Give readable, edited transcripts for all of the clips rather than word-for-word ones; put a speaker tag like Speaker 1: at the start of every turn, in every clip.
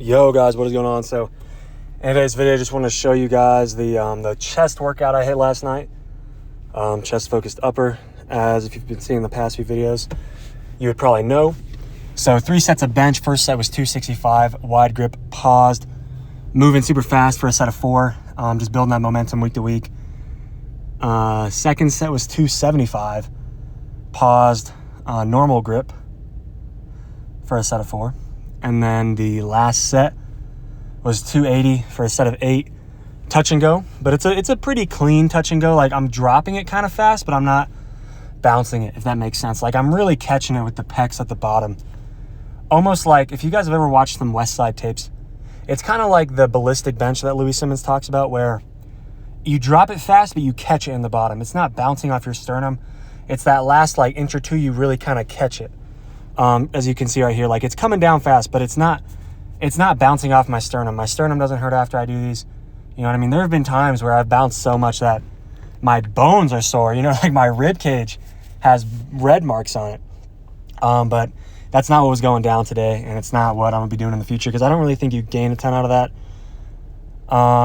Speaker 1: Yo guys, what is going on? So in today's video, I just want to show you guys the chest workout I hit last night. Chest focused upper, as if you've been seeing the past few videos, you would probably know. So 3 sets of bench. First set was 265, wide grip, paused, moving super fast for a set of 4, just building that momentum week to week. Second set was 275, paused, normal grip for a set of 4. And then the last set was 280 for a set of 8, touch and go. But it's a pretty clean touch and go. Like, I'm dropping it kind of fast, but I'm not bouncing it, if that makes sense. Like, I'm really catching it with the pecs at the bottom. Almost like, if you guys have ever watched some West Side tapes, it's kind of like the ballistic bench that Louis Simmons talks about, where you drop it fast, but you catch it in the bottom. It's not bouncing off your sternum. It's that last like inch or two, you really kind of catch it. As you can see right here, like, it's coming down fast, but it's not bouncing off my sternum. My sternum doesn't hurt after I do these. You know what I mean? There have been times where I've bounced so much that my bones are sore, you know, like my rib cage has red marks on it. But that's not what was going down today, and it's not what I'm gonna be doing in the future, because I don't really think you gain a ton out of that.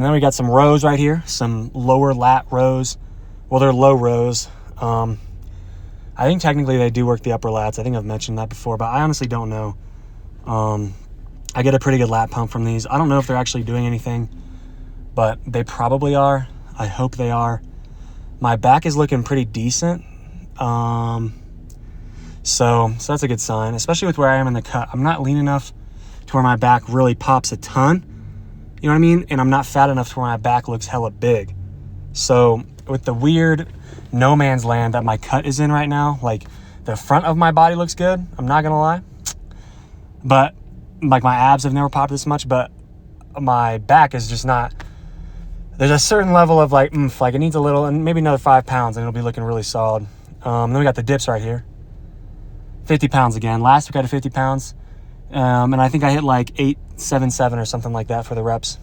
Speaker 1: Then we got some rows right here, some lower lat rows. Well, they're low rows. I think technically they do work the upper lats. I think I've mentioned that before, but I honestly don't know. I get a pretty good lat pump from these. I don't know if they're actually doing anything, but they probably are. I hope they are. My back is looking pretty decent. So that's a good sign, especially with where I am in the cut. I'm not lean enough to where my back really pops a ton. You know what I mean? And I'm not fat enough to where my back looks hella big. So with the weird no man's land that my cut is in right now, like, the front of my body looks good, I'm not gonna lie, but like my abs have never popped this much, but my back is just not. There's a certain level of like like it needs a little, and maybe another 5 pounds and it'll be looking really solid. Then we got the dips right here, 50 pounds again. Last week I did 50 pounds, and I think I hit like 877 or something like that for the reps.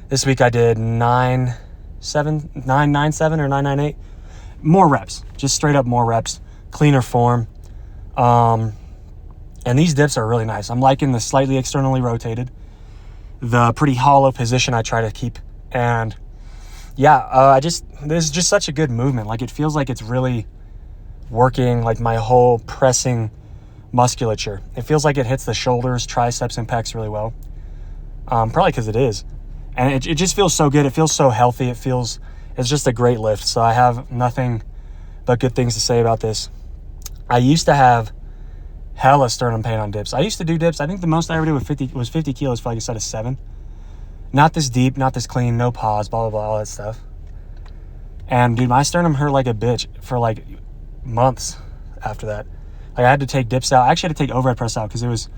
Speaker 1: This week I did 997 or 998. More reps, just straight up more reps, cleaner form. And these dips are really nice. I'm liking the slightly externally rotated, the pretty hollow position I try to keep. And yeah, this is just such a good movement. Like, it feels like it's really working like my whole pressing musculature. It feels like it hits the shoulders, triceps, and pecs really well. Probably because it is. And it just feels so good. It feels so healthy. It's just a great lift. So I have nothing but good things to say about this. I used to have hella sternum pain on dips. I used to do dips. I think the most I ever did was 50 kilos for like a set of 7. Not this deep, not this clean, no pause, blah, blah, blah, all that stuff. And dude, my sternum hurt like a bitch for like months after that. Like, I had to take dips out. I actually had to take overhead press out, because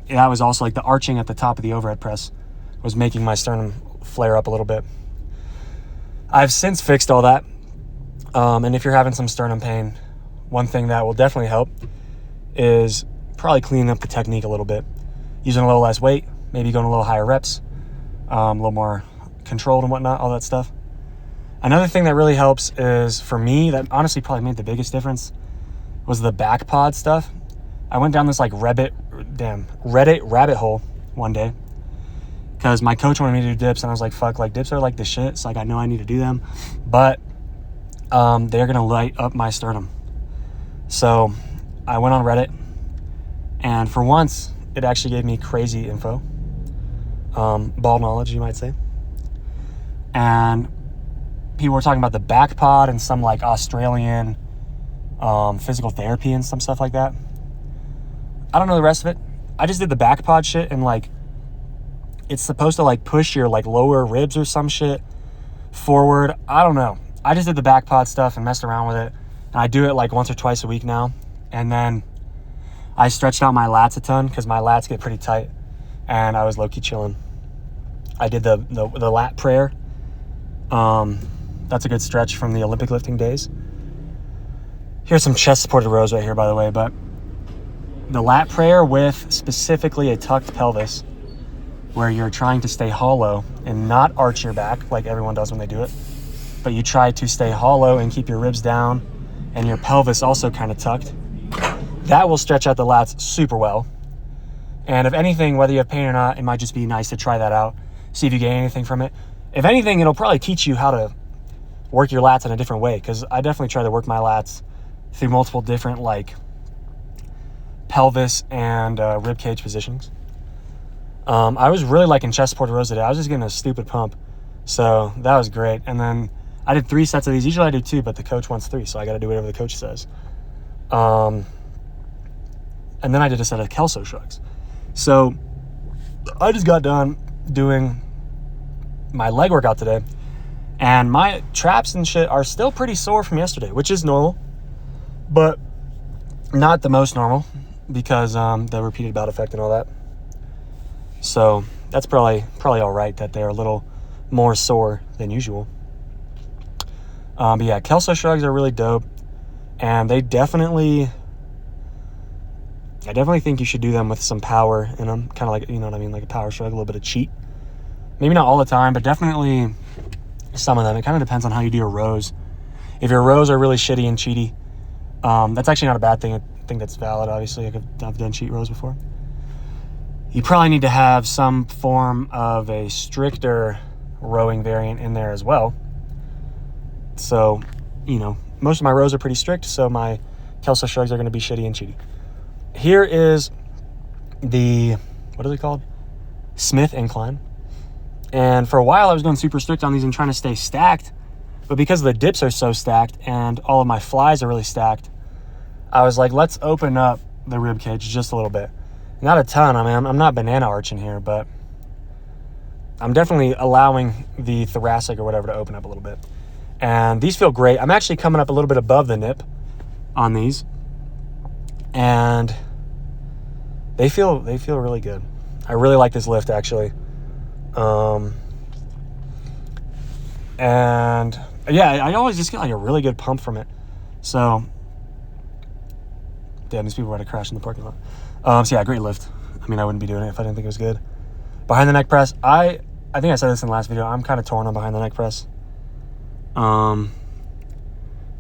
Speaker 1: that was also like the arching at the top of the overhead press was making my sternum flare up a little bit. I've since fixed all that. And if you're having some sternum pain, one thing that will definitely help is probably cleaning up the technique a little bit. Using a little less weight, maybe going a little higher reps, a little more controlled and whatnot, all that stuff. Another thing that really helps is, for me, that honestly probably made the biggest difference, was the back pod stuff. I went down this like Reddit rabbit hole one day, because my coach wanted me to do dips, and I was like, fuck, like, dips are like the shit. It's like, I know I need to do them, but they're gonna light up my sternum. So I went on Reddit, and for once, it actually gave me crazy info. Ball knowledge, you might say. And people were talking about the back pod and some like Australian physical therapy and some stuff like that. I don't know the rest of it. I just did the back pod shit, and like, it's supposed to like push your like lower ribs or some shit forward. I don't know. I just did the back pod stuff and messed around with it. And I do it like once or twice a week now. And then I stretched out my lats a ton, because my lats get pretty tight, and I was low-key chilling. I did the lat prayer. That's a good stretch from the Olympic lifting days. Here's some chest supported rows right here, by the way, but the lat prayer with specifically a tucked pelvis, where you're trying to stay hollow and not arch your back like everyone does when they do it, but you try to stay hollow and keep your ribs down and your pelvis also kind of tucked. That will stretch out the lats super well. And if anything, whether you have pain or not, it might just be nice to try that out, see if you get anything from it. If anything, it'll probably teach you how to work your lats in a different way, because I definitely try to work my lats through multiple different like pelvis and rib cage positions. I was really liking chest supported rows today. I was just getting a stupid pump, so that was great. And then I did 3 sets of these. Usually I do 2, but the coach wants 3, so I got to do whatever the coach says. And then I did a set of Kelso shrugs. So I just got done doing my leg workout today, and my traps and shit are still pretty sore from yesterday, which is normal, but not the most normal because the repeated bout effect and all that. So that's probably all right that they're a little more sore than usual. But yeah, Kelso shrugs are really dope, and I definitely think you should do them with some power in them, kind of like, you know what I mean, like a power shrug, a little bit of cheat. Maybe not all the time, but definitely some of them. It kind of depends on how you do your rows. If your rows are really shitty and cheaty, that's actually not a bad thing. I think that's valid, obviously. I've done cheat rows before. You probably need to have some form of a stricter rowing variant in there as well. So, you know, most of my rows are pretty strict, so my Kelso shrugs are going to be shitty and cheaty. Here is the, what is it called? Smith incline. And for a while I was going super strict on these and trying to stay stacked, but because the dips are so stacked and all of my flies are really stacked, I was like, let's open up the rib cage just a little bit. Not a ton. I mean, I'm not banana arching here, but I'm definitely allowing the thoracic or whatever to open up a little bit. And these feel great. I'm actually coming up a little bit above the nip on these, and they feel really good. I really like this lift, actually. And yeah, I always just get like a really good pump from it. So damn, these people were to crash in the parking lot. So yeah, great lift. I mean, I wouldn't be doing it if I didn't think it was good. Behind the neck press, I think I said this in the last video, I'm kind of torn on behind the neck press. But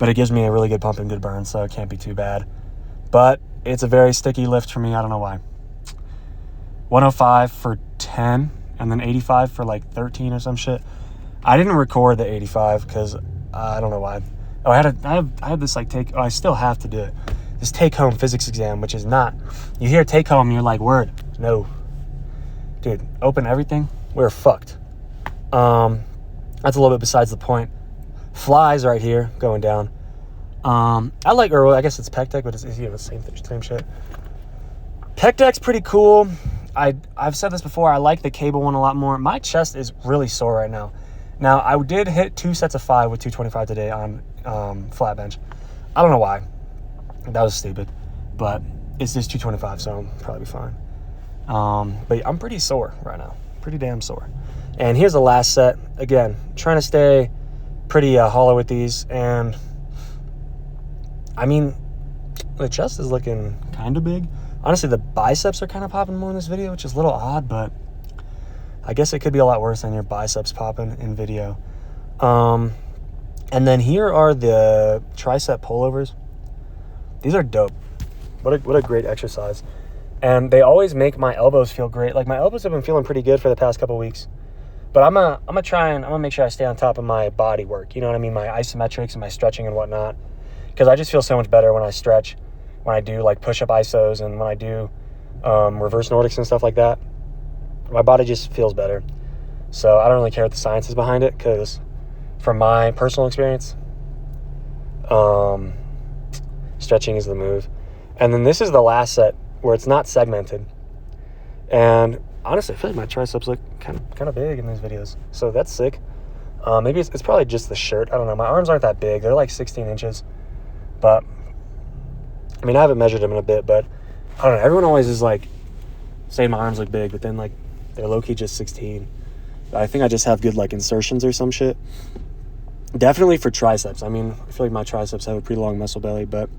Speaker 1: it gives me a really good pump and good burn, so it can't be too bad. But it's a very sticky lift for me. I don't know why. 105 for 10, and then 85 for like 13 or some shit. I didn't record the 85 because I don't know why. Oh, I had this like I still have to do it. This take-home physics exam, which is not. You hear take-home, you're like, word. No. Dude, open everything. We're fucked. That's a little bit besides the point. Flies right here going down. I like, or I guess it's pec deck, but it's the same shit. Pec deck's pretty cool. I've said this before. I like the cable one a lot more. My chest is really sore right now. Now, I did hit 2 sets of 5 with 225 today on flat bench. I don't know why. That was stupid. But it's just 225, so I'll probably be fine. But I'm pretty sore right now. Pretty damn sore. And here's the last set. Again, trying to stay pretty hollow with these. And, I mean, the chest is looking kind of big. Honestly, the biceps are kind of popping more in this video, which is a little odd, but I guess it could be a lot worse than your biceps popping in video. And then here are the tricep pullovers. These are dope. What a great exercise. And they always make my elbows feel great. Like, my elbows have been feeling pretty good for the past couple weeks. But I'm gonna make sure I stay on top of my body work. You know what I mean? My isometrics and my stretching and whatnot. Because I just feel so much better when I stretch, when I do like push-up isos, and when I do reverse Nordics and stuff like that. My body just feels better. So I don't really care what the science is behind it, because from my personal experience, stretching is the move. And then this is the last set where it's not segmented. And honestly, I feel like my triceps look kind of big in these videos. So that's sick. Maybe it's probably just the shirt. I don't know. My arms aren't that big. They're like 16 inches. But, I mean, I haven't measured them in a bit, but I don't know. Everyone always is like saying my arms look big, but then like they're low-key just 16. I think I just have good like insertions or some shit. Definitely for triceps. I mean, I feel like my triceps have a pretty long muscle belly, but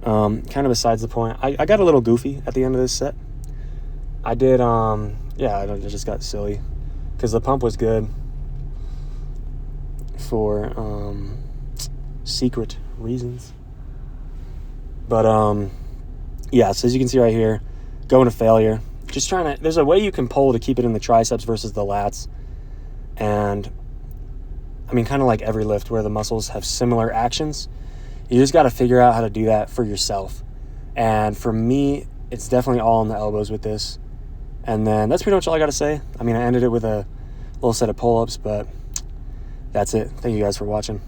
Speaker 1: kind of besides the point. I got a little goofy at the end of this set. I did, I just got silly because the pump was good for secret reasons. But, yeah, so as you can see right here, going to failure. just trying to, there's a way you can pull to keep it in the triceps versus the lats. And I mean, kind of like every lift where the muscles have similar actions, you just got to figure out how to do that for yourself. And for me, it's definitely all on the elbows with this. And then that's pretty much all I got to say. I mean, I ended it with a little set of pull-ups, but that's it. Thank you guys for watching.